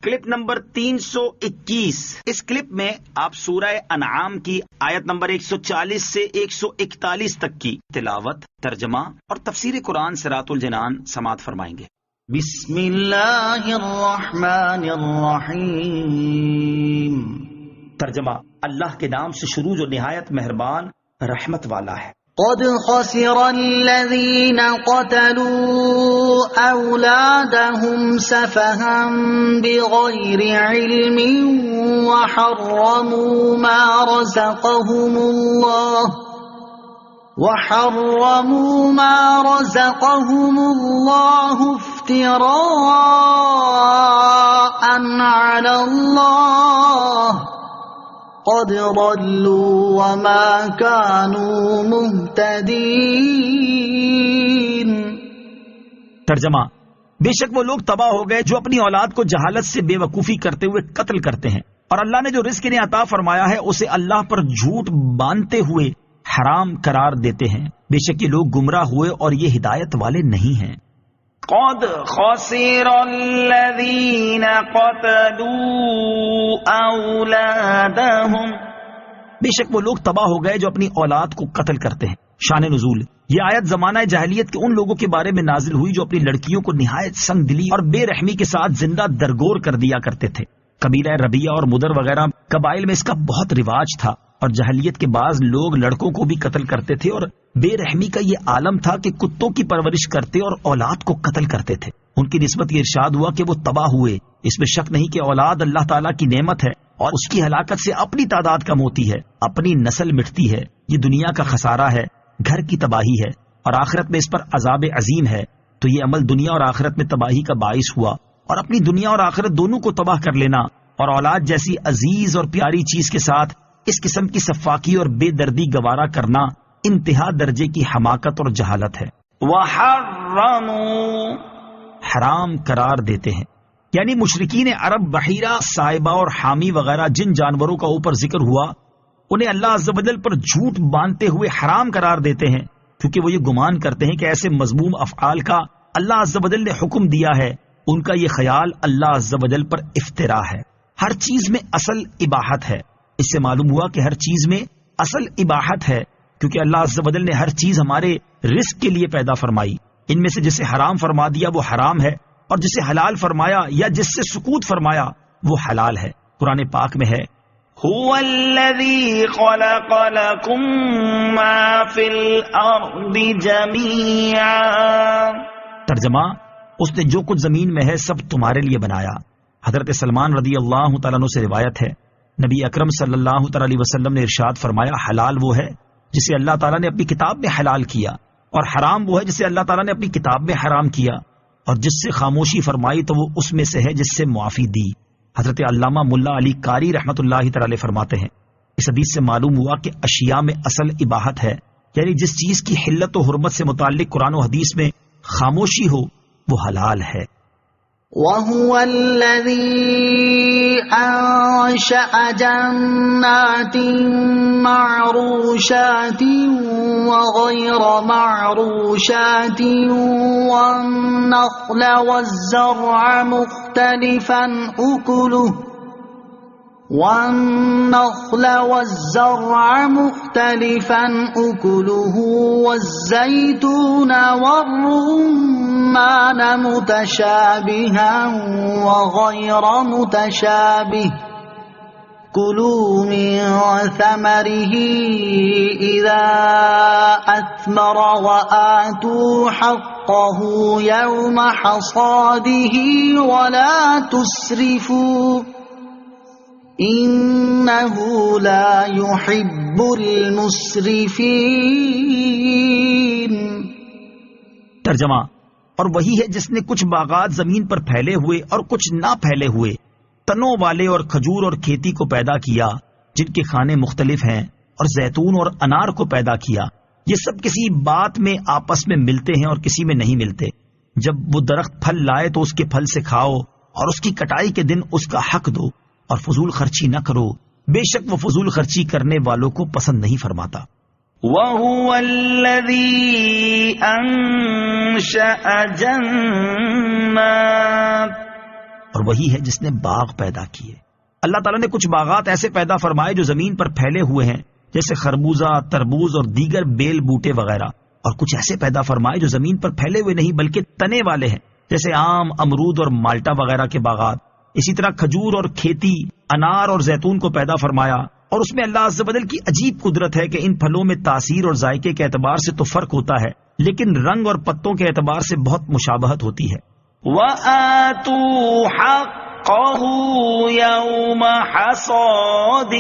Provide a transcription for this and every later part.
Clip number 321۔ اس clip میں آپ سورہ انعام کی آیت نمبر 140 سے 141 تک کی تلاوت، ترجمہ اور تفسیر قرآن صراط الجنان سماعت فرمائیں گے۔ بسم اللہ الرحمن الرحیم۔ ترجمہ، اللہ کے نام سے شروع جو نہایت مہربان رحمت والا ہے۔ قد خسر الذین قتلوا اولادهم سفها بغیر علم وحرموا ما رزقهم اللہ افتراء علی اللہ قد ضلوا وما كانوا مهتدين۔ ترجمہ، بے شک وہ لوگ تباہ ہو گئے جو اپنی اولاد کو جہالت سے بے وقوفی کرتے ہوئے قتل کرتے ہیں، اور اللہ نے جو رزق انہیں عطا فرمایا ہے اسے اللہ پر جھوٹ باندھتے ہوئے حرام قرار دیتے ہیں۔ بے شک یہ لوگ گمراہ ہوئے اور یہ ہدایت والے نہیں ہیں۔ قد خسر الذین قتلوا اولادهم، بے شک وہ لوگ تباہ ہو گئے جو اپنی اولاد کو قتل کرتے ہیں۔ شان نزول، یہ آیت زمانہ جاہلیت کے ان لوگوں کے بارے میں نازل ہوئی جو اپنی لڑکیوں کو نہایت سنگ دلی اور بے رحمی کے ساتھ زندہ درگور کر دیا کرتے تھے۔ قبیلہ ربیہ اور مدر وغیرہ قبائل میں اس کا بہت رواج تھا، اور جاہلیت کے بعض لوگ لڑکوں کو بھی قتل کرتے تھے، اور بے رحمی کا یہ عالم تھا کہ کتوں کی پرورش کرتے اور اولاد کو قتل کرتے تھے۔ ان کی نسبت یہ ارشاد ہوا کہ وہ تباہ ہوئے۔ اس میں شک نہیں کہ اولاد اللہ تعالیٰ کی نعمت ہے، اور اس کی ہلاکت سے اپنی تعداد کم ہوتی ہے، اپنی نسل مٹتی ہے۔ یہ دنیا کا خسارہ ہے، گھر کی تباہی ہے، اور آخرت میں اس پر عذاب عظیم ہے۔ تو یہ عمل دنیا اور آخرت میں تباہی کا باعث ہوا، اور اپنی دنیا اور آخرت دونوں کو تباہ کر لینا اور اولاد جیسی عزیز اور پیاری چیز کے ساتھ اس قسم کی سفاکی اور بے دردی گوارا کرنا انتہا درجے کی حماقت اور جہالت ہے۔ وحرموا، حرام قرار دیتے ہیں، یعنی مشرکین عرب بحیرہ، صائبہ اور حامی وغیرہ جن جانوروں کا اوپر ذکر ہوا انہیں اللہ عز و جل پر جھوٹ باندھتے ہوئے حرام قرار دیتے ہیں، کیونکہ وہ یہ گمان کرتے ہیں کہ ایسے مذموم افعال کا اللہ عز و جل نے حکم دیا ہے۔ ان کا یہ خیال اللہ عز و جل پر افترا ہے۔ ہر چیز میں اصل اباحت ہے، اس سے معلوم ہوا کہ ہر چیز میں اصل اباحت ہے، کیونکہ اللہ عز و جل نے ہر چیز ہمارے رزق کے لیے پیدا فرمائی۔ ان میں سے جسے حرام فرما دیا وہ حرام ہے، اور جسے حلال فرمایا یا جس سے سکوت فرمایا وہ حلال ہے۔ قرآن پاک میں ہے، هو الذی خلق لکم ما فی الارض جميعا۔ ترجمہ، اس نے جو کچھ زمین میں ہے سب تمہارے لیے بنایا۔ حضرت سلمان رضی اللہ تعالیٰ عنہ سے روایت ہے، نبی اکرم صلی اللہ تعالیٰ علیہ وسلم نے ارشاد فرمایا، حلال وہ ہے جسے اللہ تعالیٰ نے اپنی کتاب میں حلال کیا، اور حرام وہ ہے جسے اللہ تعالیٰ نے اپنی کتاب میں حرام کیا، اور جس سے خاموشی فرمائی تو وہ اس میں سے ہے جس سے معافی دی۔ حضرت علامہ ملا علی قاری رحمۃ اللہ تعالی فرماتے ہیں، اس حدیث سے معلوم ہوا کہ اشیاء میں اصل اباحت ہے، یعنی جس چیز کی حلت و حرمت سے متعلق قرآن و حدیث میں خاموشی ہو وہ حلال ہے۔ وَهُوَ الَّذِي أَنشَأَ جَنَّاتٍ مَّعْرُوشَاتٍ وَغَيْرَ مَعْرُوشَاتٍ وَالنَّخْلَ وَالزَّرْعَ مُخْتَلِفًا أُكُلُهُ وَالزَّيْتُونَ وَالرُّمَّانَ مُتَشَابِهًا وَغَيْرَ مُتَشَابِهٍ كُلُوا مِن ثَمَرِهِ إِذَا أَثْمَرَ وَآتُوا حَقَّهُ يَوْمَ حَصَادِهِ وَلَا تُسْرِفُوا إِنَّهُ لَا يُحِبُّ الْمُسْرِفِينَ۔ ترجمہ، اور وہی ہے جس نے کچھ باغات زمین پر پھیلے ہوئے اور کچھ نہ پھیلے ہوئے، تنوں والے اور کھجور اور کھیتی کو پیدا کیا جن کے کھانے مختلف ہیں، اور زیتون اور انار کو پیدا کیا، یہ سب کسی بات میں آپس میں ملتے ہیں اور کسی میں نہیں ملتے۔ جب وہ درخت پھل لائے تو اس کے پھل سے کھاؤ، اور اس کی کٹائی کے دن اس کا حق دو، اور فضول خرچی نہ کرو، بے شک وہ فضول خرچی کرنے والوں کو پسند نہیں فرماتا۔ وَهُوَ الَّذِي أَنشَأَ جَنَّاتٍ، اور وہی ہے جس نے باغ پیدا کیے۔ اللہ تعالیٰ نے کچھ باغات ایسے پیدا فرمائے جو زمین پر پھیلے ہوئے ہیں، جیسے خربوزہ، تربوز اور دیگر بیل بوٹے وغیرہ، اور کچھ ایسے پیدا فرمائے جو زمین پر پھیلے ہوئے نہیں بلکہ تنے والے ہیں، جیسے آم، امرود اور مالٹا وغیرہ کے باغات۔ اسی طرح کھجور اور کھیتی، انار اور زیتون کو پیدا فرمایا، اور اس میں اللہ عز و جل کی عجیب قدرت ہے کہ ان پھلوں میں تاثیر اور ذائقے کے اعتبار سے تو فرق ہوتا ہے، لیکن رنگ اور پتوں کے اعتبار سے بہت مشابہت ہوتی ہے۔ وَآتُوا حَقَّهُ يَوْمَ حَصَادِهِ،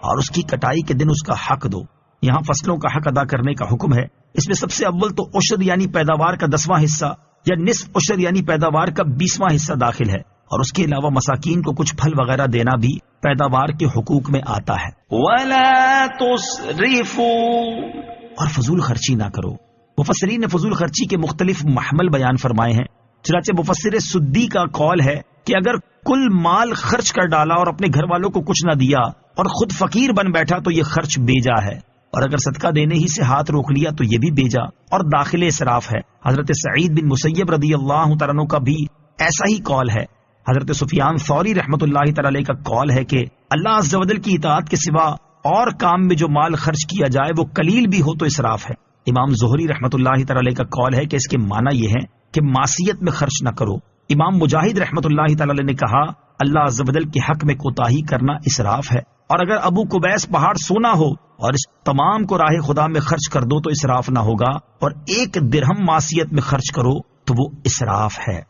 اور اس کی کٹائی کے دن اس کا حق دو۔ یہاں فصلوں کا حق ادا کرنے کا حکم ہے۔ اس میں سب سے اول تو عشر یعنی پیداوار کا 10واں حصہ یا نصف عشر یعنی پیداوار کا 20واں حصہ داخل ہے، اور اس کے علاوہ مساکین کو کچھ پھل وغیرہ دینا بھی پیداوار کے حقوق میں آتا ہے۔ وَلَا تُسْرِفُوا، اور فضول خرچی نہ کرو۔ مفسرین نے فضول خرچی کے مختلف محمل بیان فرمائے ہیں، چنانچہ مفسر سدی کا قول ہے کہ اگر کل مال خرچ کر ڈالا اور اپنے گھر والوں کو کچھ نہ دیا اور خود فقیر بن بیٹھا تو یہ خرچ بیجا ہے، اور اگر صدقہ دینے ہی سے ہاتھ روک لیا تو یہ بھی بیجا اور داخل اسراف ہے۔ حضرت سعید بن مسیب رضی اللہ تعالیٰ عنہ کا بھی ایسا ہی قول ہے۔ حضرت سفیان ثوری رحمۃ اللہ تعالی علیہ کا قول ہے کہ اللہ عز و جل کی اطاعت کے سوا اور کام میں جو مال خرچ کیا جائے وہ قلیل بھی ہو تو اسراف ہے۔ امام زہری رحمۃ اللہ تعالی علیہ کا قول ہے کہ اس کے معنی یہ ہے کہ معصیت میں خرچ نہ کرو۔ امام مجاہد رحمۃ اللہ تعالی علیہ نے کہا اللہ عز و جل کے حق میں کوتاہی کرنا اسراف ہے، اور اگر ابو قبیس پہاڑ سونا ہو اور اس تمام کو راہ خدا میں خرچ کر دو تو اسراف نہ ہوگا، اور 1 درہم معصیت میں خرچ کرو تو وہ اسراف ہے۔